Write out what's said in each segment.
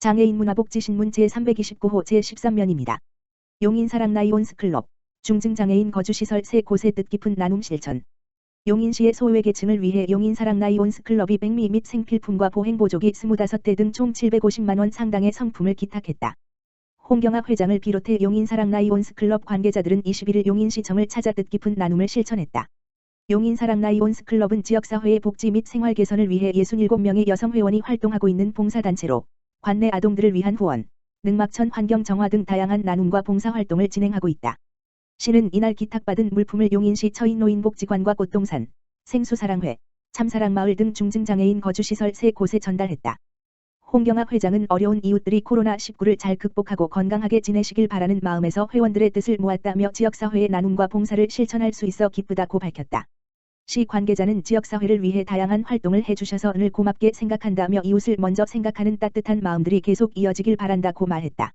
장애인 문화복지신문 제329호 제13면입니다. 용인사랑 라이온스클럽, 중증장애인 거주시설 3곳의 뜻깊은 나눔 실천. 용인시의 소외계층을 위해 용인사랑 라이온스클럽이 백미 및 생필품과 보행보조기 25대 등 총 750만원 상당의 성품을 기탁했다. 홍경학 회장을 비롯해 용인사랑 라이온스클럽 관계자들은 21일 용인시청을 찾아 뜻깊은 나눔을 실천했다. 용인사랑 라이온스클럽은 지역사회의 복지 및 생활 개선을 위해 67명의 여성회원이 활동하고 있는 봉사단체로 관내 아동들을 위한 후원, 능막천 환경 정화 등 다양한 나눔과 봉사활동을 진행하고 있다. 시는 이날 기탁받은 물품을 용인시 처인노인복지관과 꽃동산, 생수사랑회, 참사랑마을 등 중증장애인 거주시설 3곳에 전달했다. 홍경학 회장은 어려운 이웃들이 코로나19를 잘 극복하고 건강하게 지내시길 바라는 마음에서 회원들의 뜻을 모았다며 지역사회의 나눔과 봉사를 실천할 수 있어 기쁘다고 밝혔다. 시 관계자는 지역사회를 위해 다양한 활동을 해주셔서 늘 고맙게 생각한다며 이웃을 먼저 생각하는 따뜻한 마음들이 계속 이어지길 바란다고 말했다.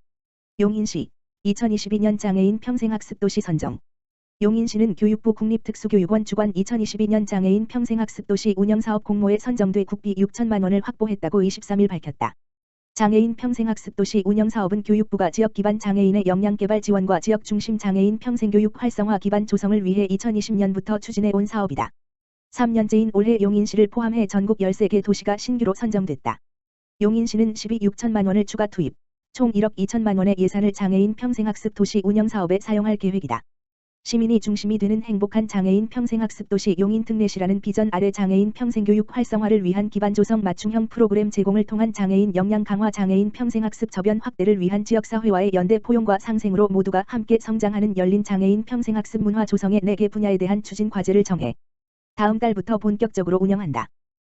용인시 2022년 장애인 평생학습도시 선정. 용인시는 교육부 국립특수교육원 주관 2022년 장애인 평생학습도시 운영사업 공모에 선정돼 국비 6천만 원을 확보했다고 23일 밝혔다. 장애인 평생학습도시 운영사업은 교육부가 지역 기반 장애인의 역량개발 지원과 지역 중심 장애인 평생교육 활성화 기반 조성을 위해 2020년부터 추진해온 사업이다. 3년째인 올해 용인시를 포함해 전국 13개 도시가 신규로 선정됐다. 용인시는 12,6천만 원을 추가 투입, 총 1억 2천만 원의 예산을 장애인 평생학습 도시 운영사업에 사용할 계획이다. 시민이 중심이 되는 행복한 장애인 평생학습도시 용인특례시라는 비전 아래 장애인 평생교육 활성화를 위한 기반 조성 맞춤형 프로그램 제공을 통한 장애인 역량 강화 장애인 평생학습 저변 확대를 위한 지역사회와의 연대 포용과 상생으로 모두가 함께 성장하는 열린 장애인 평생학습 문화 조성의 4개 분야에 대한 추진 과제를 정해 다음 달부터 본격적으로 운영한다.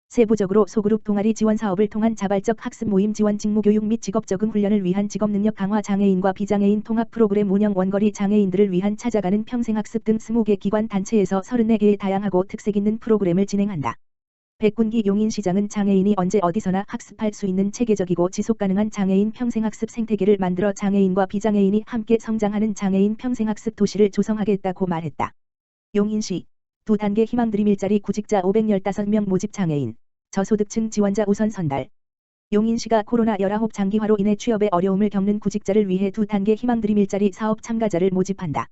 세부적으로 소그룹 동아리 지원 사업을 통한 자발적 학습 모임 지원 직무교육 및 직업 적응 훈련을 위한 직업능력 강화 장애인과 비장애인 통합 프로그램 운영 원거리 장애인들을 위한 찾아가는 평생학습 등 20개 기관 단체에서 34개의 다양하고 특색 있는 프로그램을 진행한다. 백군기 용인시장은 장애인이 언제 어디서나 학습할 수 있는 체계적이고 지속가능한 장애인 평생학습 생태계를 만들어 장애인과 비장애인이 함께 성장하는 장애인 평생학습 도시를 조성하겠다고 말했다. 용인시 2단계 희망드림 일자리 구직자 515명 모집 장애인, 저소득층 지원자 우선 선발. 용인시가 코로나19 장기화로 인해 취업에 어려움을 겪는 구직자를 위해 2단계 희망드림 일자리 사업 참가자를 모집한다.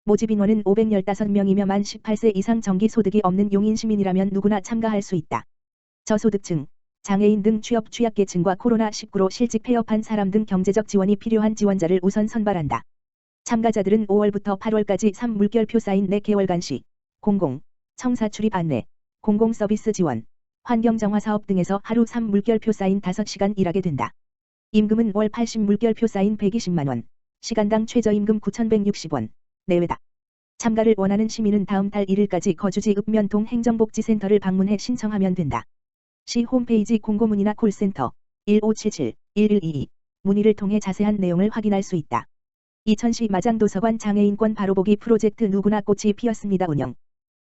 모집 인원은 515명이며 만 18세 이상 정기소득이 없는 용인시민이라면 누구나 참가할 수 있다. 저소득층, 장애인 등 취업 취약계층과 코로나19로 실직 폐업한 사람 등 경제적 지원이 필요한 지원자를 우선 선발한다. 참가자들은 5월부터 8월까지 3물결표 사인 4개월간 시, 공공, 청사 출입 안내, 공공서비스 지원, 환경정화 사업 등에서 하루 3물결표 사인 5시간 일하게 된다. 임금은 월 80물결표 사인 120만 원, 시간당 최저임금 9,160원, 내외다. 참가를 원하는 시민은 다음 달 1일까지 거주지 읍면동 행정복지센터를 방문해 신청하면 된다. 시 홈페이지 공고문의나 콜센터 1577-1122 문의를 통해 자세한 내용을 확인할 수 있다. 이천시 마장도서관 장애인권 바로보기 프로젝트 누구나 꽃이 피었습니다 운영.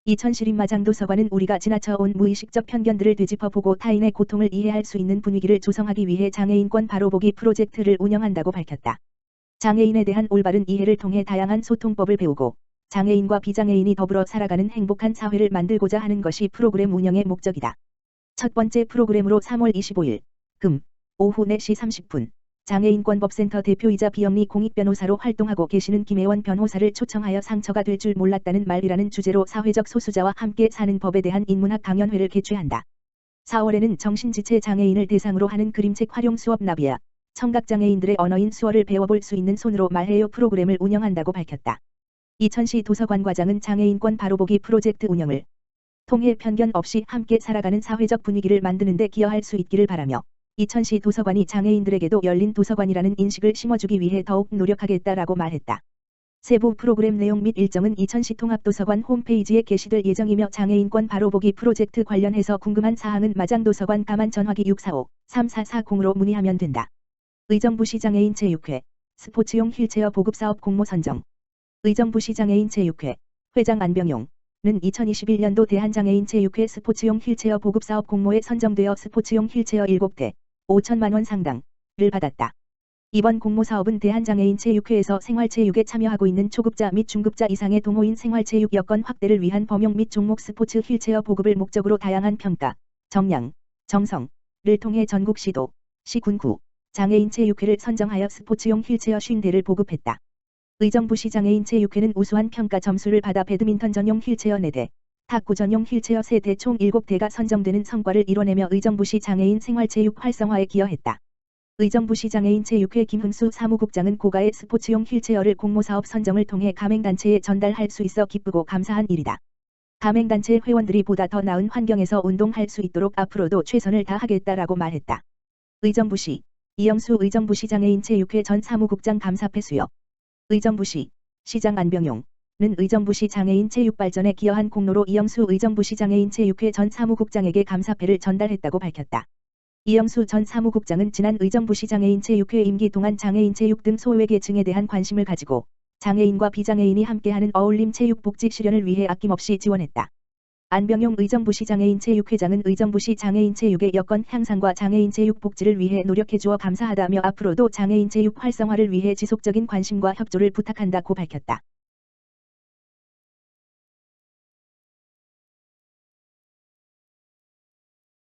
이천시립 마장도서관은 우리가 지나쳐온 무의식적 편견들을 되짚어보고 타인의 고통을 이해할 수 있는 분위기를 조성하기 위해 장애인권 바로보기 프로젝트를 운영한다고 밝혔다. 장애인에 대한 올바른 이해를 통해 다양한 소통법을 배우고 장애인과 비장애인이 더불어 살아가는 행복한 사회를 만들고자 하는 것이 프로그램 운영의 목적이다. 첫 번째 프로그램으로 3월 25일 금 오후 4시 30분 장애인권법센터 대표이자 비영리 공익변호사로 활동하고 계시는 김혜원 변호사를 초청하여 상처가 될 줄 몰랐다는 말이라는 주제로 사회적 소수자와 함께 사는 법에 대한 인문학 강연회를 개최한다. 4월에는 정신지체 장애인을 대상으로 하는 그림책 활용 수업 나비야, 청각장애인들의 언어인 수어를 배워볼 수 있는 손으로 말해요 프로그램을 운영한다고 밝혔다. 이천시 도서관과장은 장애인권 바로보기 프로젝트 운영을 통해 편견 없이 함께 살아가는 사회적 분위기를 만드는 데 기여할 수 있기를 바라며 이천시 도서관이 장애인들에게도 열린 도서관이라는 인식을 심어주기 위해 더욱 노력하겠다라고 말했다. 세부 프로그램 내용 및 일정은 이천시 통합도서관 홈페이지에 게시될 예정이며 장애인권 바로보기 프로젝트 관련해서 궁금한 사항은 마장도서관 가만전화기 645-3440으로 문의하면 된다. 의정부시 장애인 체육회, 스포츠용 휠체어 보급사업 공모 선정. 의정부시 장애인 체육회, 회장 안병용은 2021년도 대한장애인 체육회 스포츠용 휠체어 보급사업 공모에 선정되어 스포츠용 휠체어 7대, 5천만 원 상당을 받았다. 이번 공모 사업은 대한장애인 체육회에서 생활체육에 참여하고 있는 초급자 및 중급자 이상의 동호인 생활체육 여건 확대를 위한 범용 및 종목 스포츠 휠체어 보급을 목적으로 다양한 평가, 정량, 정성을 통해 전국 시도, 시 군구, 장애인 체육회를 선정하여 스포츠용 휠체어 50대를 보급했다. 의정부시 장애인 체육회는 우수한 평가 점수를 받아 배드민턴 전용 휠체어 4대, 탁구 전용 휠체어 3대 총 7대가 선정되는 성과를 이뤄내며 의정부시 장애인 생활체육 활성화에 기여했다. 의정부시 장애인 체육회 김흥수 사무국장은 고가의 스포츠용 휠체어를 공모사업 선정을 통해 가맹단체에 전달할 수 있어 기쁘고 감사한 일이다. 가맹단체 회원들이 보다 더 나은 환경에서 운동할 수 있도록 앞으로도 최선을 다하겠다라고 말했다. 의정부시 이영수 의정부시 장애인 체육회 전 사무국장 감사패 수여. 의정부시 시장 안병용는 의정부시 장애인 체육 발전에 기여한 공로로 이영수 의정부시 장애인 체육회 전 사무국장에게 감사패를 전달했다고 밝혔다. 이영수 전 사무국장은 지난 의정부시 장애인 체육회 임기 동안 장애인 체육 등 소외계층에 대한 관심을 가지고 장애인과 비장애인이 함께하는 어울림 체육 복지 실현을 위해 아낌없이 지원했다. 안병용 의정부시 장애인 체육회장은 의정부시 장애인 체육의 여건 향상과 장애인 체육 복지를 위해 노력해주어 감사하다며 앞으로도 장애인 체육 활성화를 위해 지속적인 관심과 협조를 부탁한다고 밝혔다.